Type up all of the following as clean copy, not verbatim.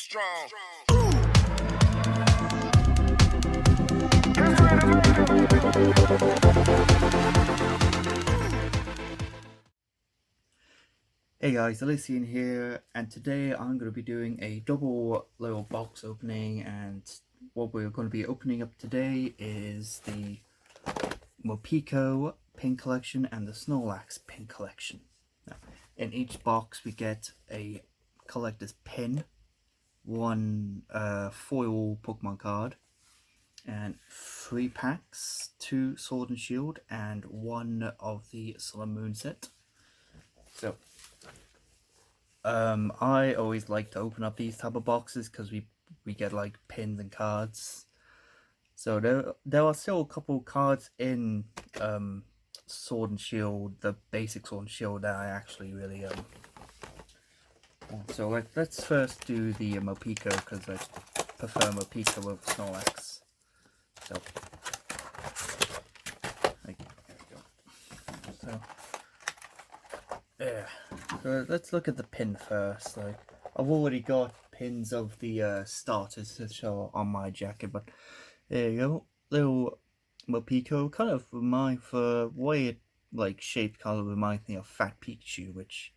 strong. Hey guys, Elysian here, and today I'm going to be doing a double little box opening, and what we're going to be opening up today is the Morpeko pin collection and the Snorlax pin collection. Now, in each box we get a collector's pin, one foil Pokemon card, and 3 packs, 2 Sword and Shield, and 1 of the Sun and Moon set. So I always like to open up these type of boxes because we get like pins and cards. So there are still a couple cards in Sword and Shield, the basic Sword and Shield, that I actually really want. So let's first do the Morpeko, because I prefer Morpeko over Snorlax. So there we go. So yeah. So let's look at the pin first. Like, I've already got pins of the starters to show on my jacket, but there you go. Little Morpeko, kind of remind, for way it like shaped, kind of reminds me of Fat Pikachu, which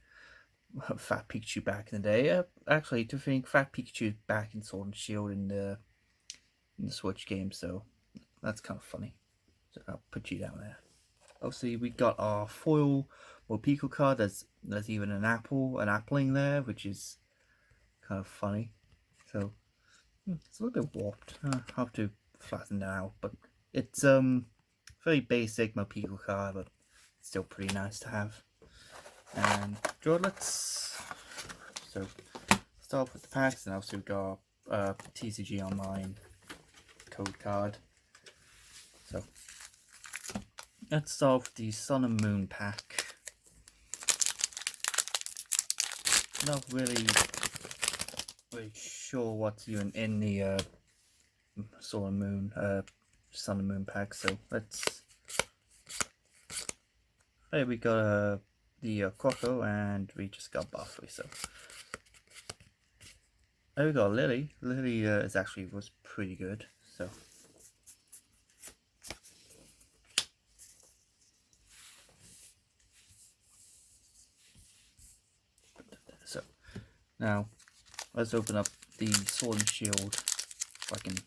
Fat Pikachu back in the day. Actually, to think Fat Pikachu back in Sword and Shield in the Switch game, so that's kind of funny. So I'll put you down there. Obviously, we got our foil Morpeko card. There's even an appling there, which is kind of funny. So it's a little bit warped. I have to flatten that out, but it's very basic Morpeko card, but still pretty nice to have. And let's start with the packs, and also we got TCG Online code card. So let's start with the Sun and Moon pack. Not really sure what's even in the Sun and Moon pack. So let's. Hey, we got the Croco, and we just got Buffy. So there we got Lily. Lily was pretty good. So. So now let's open up the Sword and Shield. If I can.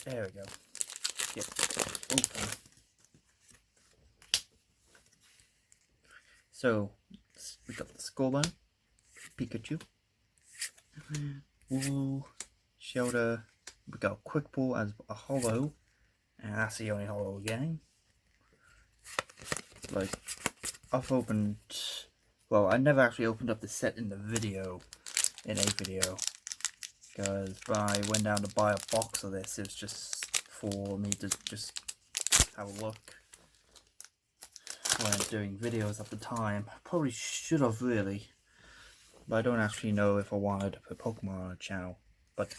There we go. Get open. So we got the Scorbunny, Pikachu, Wooloo, Shelter. We got Quick Ball as a holo, and that's the only holo we're getting. Like, I've opened. Well, I never actually opened up the set in a video, because when I went down to buy a box of this, it was just for me to just have a look when doing videos at the time. I probably should have, really, but I don't actually know if I wanted to put Pokemon on a channel, but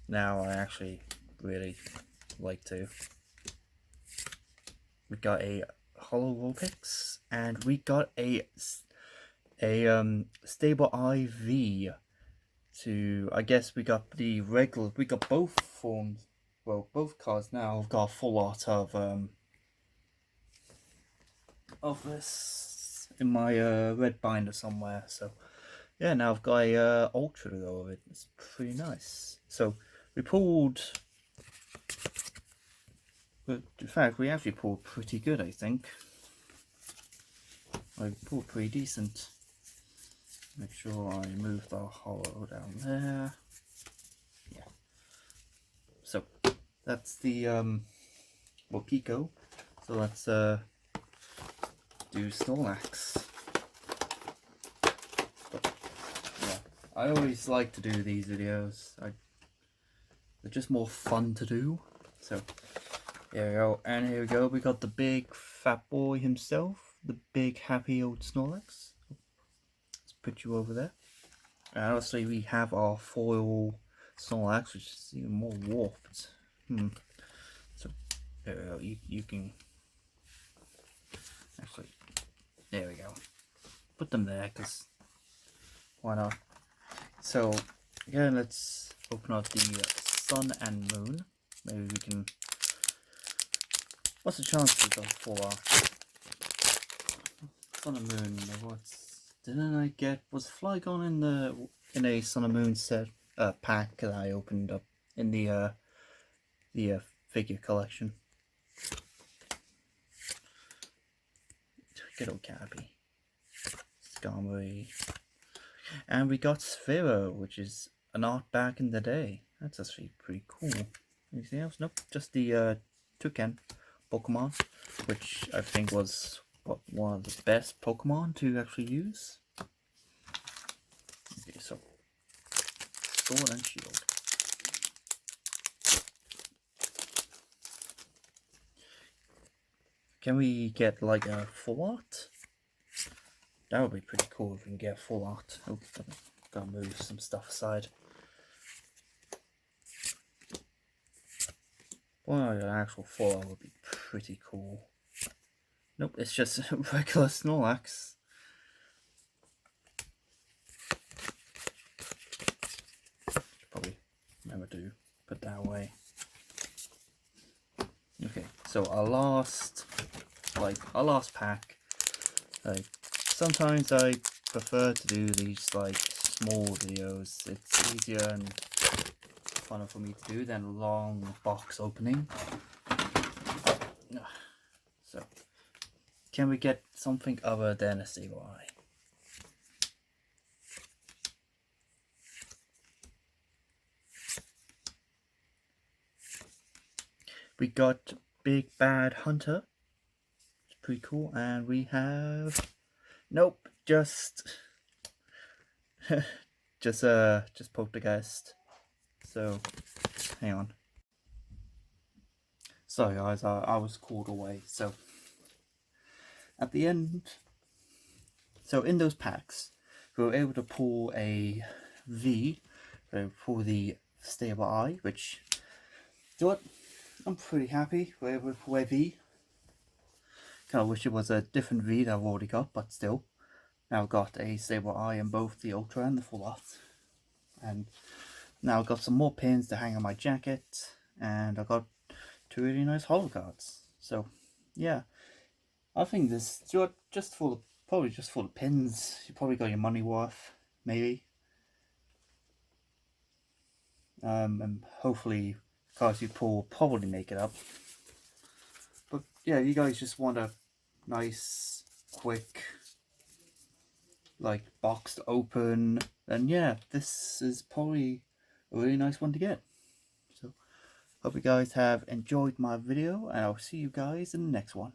now I actually really like to. We got a Holo Vulpix, and we got a stable IV. To, I guess we got the regular. We got both forms. Well, both cards now have got a full art of this in my red binder somewhere. So yeah, now I've got a Ultra to go with it. It's pretty nice. So we pulled. In fact, we actually pulled pretty good, I think. I pulled pretty decent. Make sure I move the holo down there. Yeah. So that's the Morpeko. So let's do Snorlax. But, yeah, I always like to do these videos. They're just more fun to do. So here we go, and here we go. We got the big fat boy himself, the big happy old Snorlax. Let's put you over there. And obviously we have our foil Snorlax, which is even more warped. So there we go. You can actually, there we go. Put them there, because why not? So again, let's open up the sun and moon. Maybe we can. What's the chances of fallout? Sun and moon. Didn't I get? Was Flygon in a sun and moon set pack that I opened up in the figure collection? Good old Cappy. Skarmory. And we got Sphero, which is an art back in the day. That's actually pretty cool. Anything else? Nope. Just the Toucan Pokemon, which I think was one of the best Pokemon to actually use. Okay, so Sword and Shield. Can we get like a full art? That would be pretty cool if we can get full art. Oh, gotta move some stuff aside. Well, an actual full art would be pretty cool. Nope, it's just a regular Snorlax. Probably remember to put that away. Okay, so our last pack. Like, sometimes I prefer to do these like small videos. It's easier and funner for me to do than long box opening. So, can we get something other than a Sableye? We got Big Bad Hunter. It's pretty cool, and we have nope, just Poltergeist. So, hang on. Sorry guys, I was called away. So, at the end, so in those packs, we were able to pull a V for the Stable Eye, which, you know what, I'm pretty happy we're able to pull a V. Kind of wish it was a different V that I've already got, but still. Now I've got a Stable Eye in both the Ultra and the Full Art. And now I've got some more pins to hang on my jacket, and I've got 2 really nice holo cards. So, yeah. I think this, probably just full of pins. You probably got your money worth, maybe. And hopefully, cards you pull will probably make it up. But yeah, you guys just want a nice, quick, like, box to open, then yeah, this is probably a really nice one to get. So, hope you guys have enjoyed my video, and I'll see you guys in the next one.